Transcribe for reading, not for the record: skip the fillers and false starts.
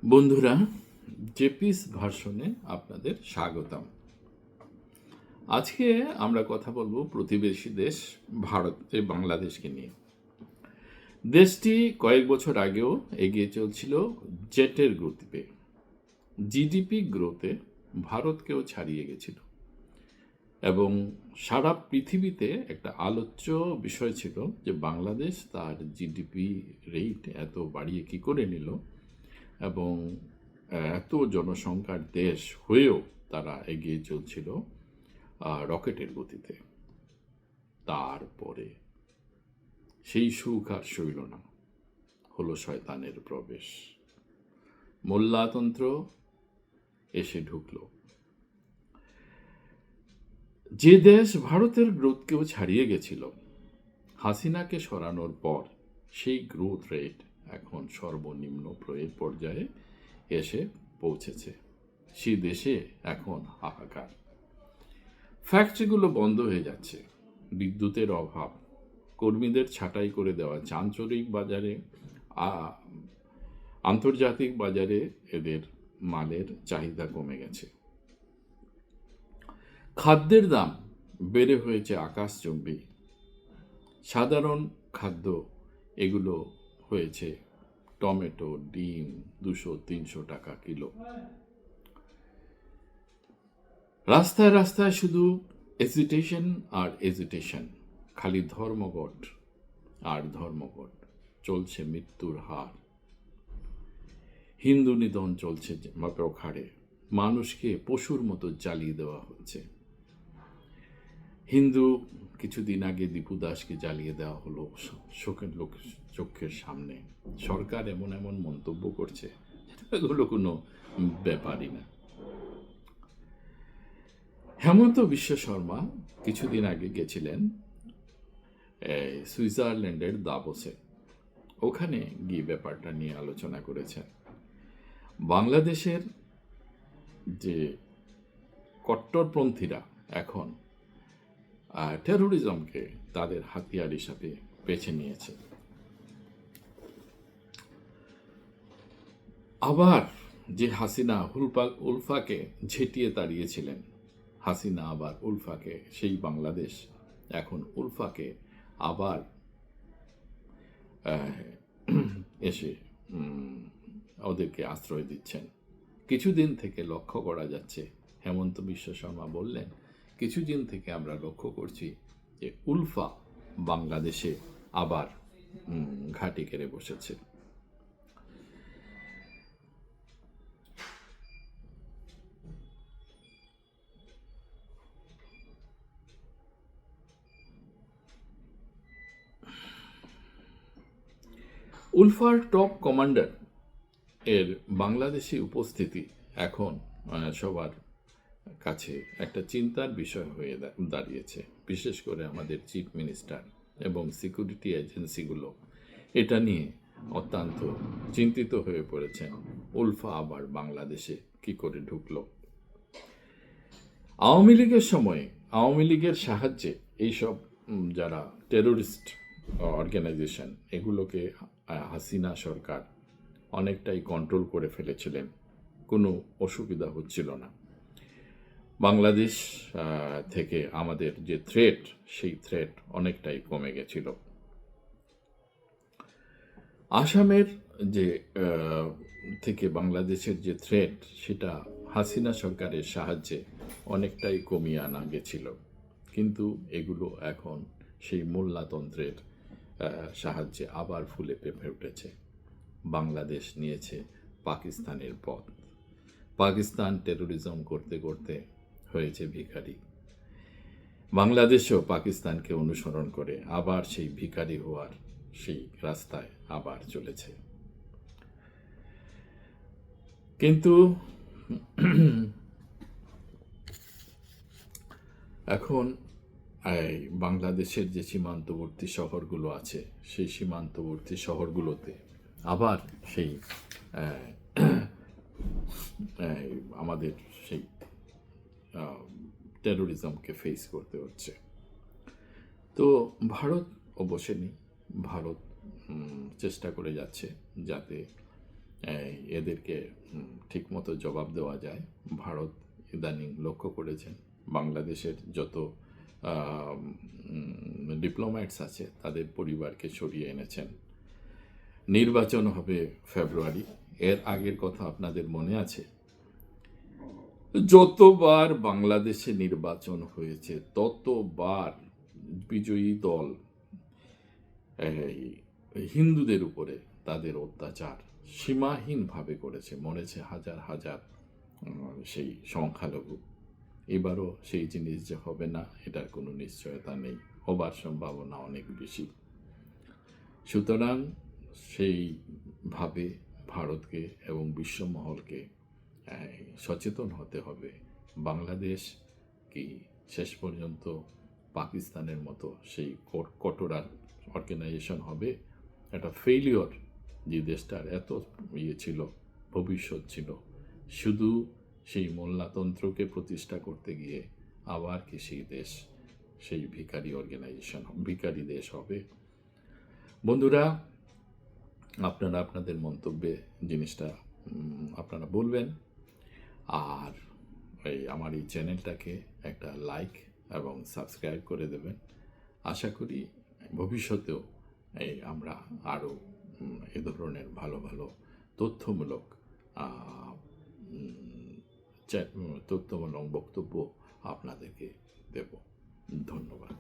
বন্ধুরা, জেপিস ভার্সনে আপনাদের স্বাগতম। আজকে আমরা কথা বলবো প্রতিবেশী দেশ ভারতে বাংলাদেশকে নিয়ে। দেশটি কয়েক বছর আগেও এগিয়ে চলছিল জেটের গতিতে। জিডিপি গ্রোথে ভারতকেও ছাড়িয়ে গেছিল এবং সারা পৃথিবীতে একটা আলোচ্য বিষয় ছিল যে বাংলাদেশ তার জিডিপি রেট এত বাড়িয়ে কী করে নিল এবং এত জনসংখ্যার দেশ হয়েও তারা এগিয়ে চলছিল রকেটের গতিতে। তারপরে সেই সুখ আর সইল না, হলো শয়তানের প্রবেশ। মোল্লাতন্ত্র এসে ঢুকল। যে দেশ ভারতের গ্রোথকেও ছাড়িয়ে গেছিল, হাসিনাকে সরানোর পর সেই গ্রোথ রেট এখন সর্বনিম্ন পর্যায়ে এসে পৌঁছেছে। সেই দেশে এখন হাহাকার। ফ্যাক্টরিগুলো বন্ধ হয়ে যাচ্ছে, বিদ্যুতের অভাব, কর্মীদের ছাঁটাই করে দেওয়া, আঞ্চলিক বাজারে আন্তর্জাতিক বাজারে এদের মালের চাহিদা কমে গেছে। খাদ্যের দাম বেড়ে হয়েছে আকাশচুম্বী। সাধারণ খাদ্য এগুলো হয়েছে টমেটো, ডিম 200-300 টাকা কিলো। রাস্তায় রাস্তায় শুধু এজিটেশন আর এজিটেশন, খালি ধর্মঘট আর ধর্মঘট। চলছে মৃত্যুর হার, হিন্দু নিধন চলছে প্রখারে, মানুষকে পশুর মতো জ্বালিয়ে দেওয়া হচ্ছে। হিন্দু কিছুদিন আগে দীপু দাসকে জ্বালিয়ে দেওয়া হলো চোখের সামনে। সরকার এমন এমন মন্তব্য করছে, এগুলো কোনো ব্যাপারই না। হেমন্ত বিশ্ব শর্মা কিছুদিন আগে গেছিলেন সুইজারল্যান্ডের দাভোসে। ওখানে গিয়ে ব্যাপারটা নিয়ে আলোচনা করেছেন। বাংলাদেশের যে কট্টরপন্থীরা এখন টেরোরিজমকে তাদের হাতিয়ার হিসাবে বেছে নিয়েছে। আবার যে হাসিনা উলফাকে ঝেঁটিয়ে তাড়িয়েছিলেন, হাসিনা আবার উলফাকে, সেই বাংলাদেশ এখন উলফাকে আবার এসে ওদেরকে আশ্রয় দিচ্ছেন। কিছুদিন থেকে লক্ষ্য করা যাচ্ছে, হেমন্ত বিশ্ব শর্মা বললেন, কিছুদিন থেকে আমরা লক্ষ্য করছি যে উলফা বাংলাদেশে আবার ঘাঁটি কেড়ে বসেছে। উলফার টপ কমান্ডার এর বাংলাদেশি উপস্থিতি এখন সবার কাছে একটা চিন্তার বিষয় হয়ে দাঁড়িয়েছে। বিশেষ করে আমাদের চিফ মিনিস্টার এবং সিকিউরিটি এজেন্সিগুলো এটা নিয়ে অত্যন্ত চিন্তিত হয়ে পড়েছেন। উলফা আবার বাংলাদেশে কি করে ঢুকলো? আওয়ামী লীগের সময়ে আওয়ামী লীগের সাহায্যে এইসব যারা টেরোরিস্ট অর্গানাইজেশন, এগুলোকে হাসিনা সরকার অনেকটাই কন্ট্রোল করে ফেলেছিলেন। কোনো অসুবিধা হচ্ছিল না। বাংলাদেশ থেকে আমাদের যে থ্রেট, সেই থ্রেট অনেকটাই কমে গেছিল। আসামের যে থেকে বাংলাদেশের যে থ্রেট, সেটা হাসিনা সরকারের সাহায্যে অনেকটাই কমিয়ে আনা গেছিল। কিন্তু এগুলো এখন সেই মোল্লাতন্ত্রের সাহায্যে আবার ফুলে ফেঁপে উঠেছে। বাংলাদেশ নিয়েছে পাকিস্তানের পথ। পাকিস্তান টেরোরিজম করতে করতে হয়েছে ভিখারি। বাংলাদেশও পাকিস্তানকে অনুসরণ করে আবার সেই ভিখারি হওয়ার সেই রাস্তায় আবার চলেছে। কিন্তু এখন বাংলাদেশের যে সীমান্তবর্তী শহরগুলো আছে, সেই সীমান্তবর্তী শহরগুলোতে আবার সেই আমাদের সেই টেরোরিজমকে ফেস করতে হচ্ছে। তো ভারত বসেনি। ভারত চেষ্টা করে যাচ্ছে যাতে এদেরকে ঠিকমতো জবাব দেওয়া যায়। ভারত ইদানিং লক্ষ্য করেছেন বাংলাদেশের যত ডিপ্লোম্যাটস আছে তাদের পরিবারকে সরিয়ে এনেছেন। নির্বাচন হবে ফেব্রুয়ারি। এর আগের কথা আপনাদের মনে আছে? যতবার বাংলাদেশে নির্বাচন হয়েছে ততবার বিজয়ী দল হিন্দুদের উপরে তাদের অত্যাচার সীমাহীনভাবে করেছে, মরেছে হাজার হাজার সেই সংখ্যালঘু। এবারও সেই জিনিস যে হবে না এটার কোনো নিশ্চয়তা নেই, হবার সম্ভাবনা অনেক বেশি। সুতরাং সেইভাবে ভারতকে এবং বিশ্বমহলকে সচেতন হতে হবে। বাংলাদেশ কি শেষ পর্যন্ত পাকিস্তানের মতো সেই কঠোর অর্গানাইজেশন হবে? একটা ফেইলিওর, যে দেশটার এত ছিল, ভবিষ্যৎ ছিল, শুধু সেই মোল্লাতন্ত্রকে প্রতিষ্ঠা করতে গিয়ে আবার কি সেই দেশ সেই ভিখারি অর্গানাইজেশন, ভিখারি দেশ হবে? বন্ধুরা, আপনারা আপনাদের মন্তব্যে জিনিসটা আপনারা বলবেন, আর আমার এই চ্যানেলটাকে একটা লাইক এবং সাবস্ক্রাইব করে দেবেন। আশা করি ভবিষ্যতেও আমরা আরও এ ধরনের ভালো ভালো তথ্যমূলক তথ্যমূলক বক্তব্য আপনাদেরকে দেব। ধন্যবাদ।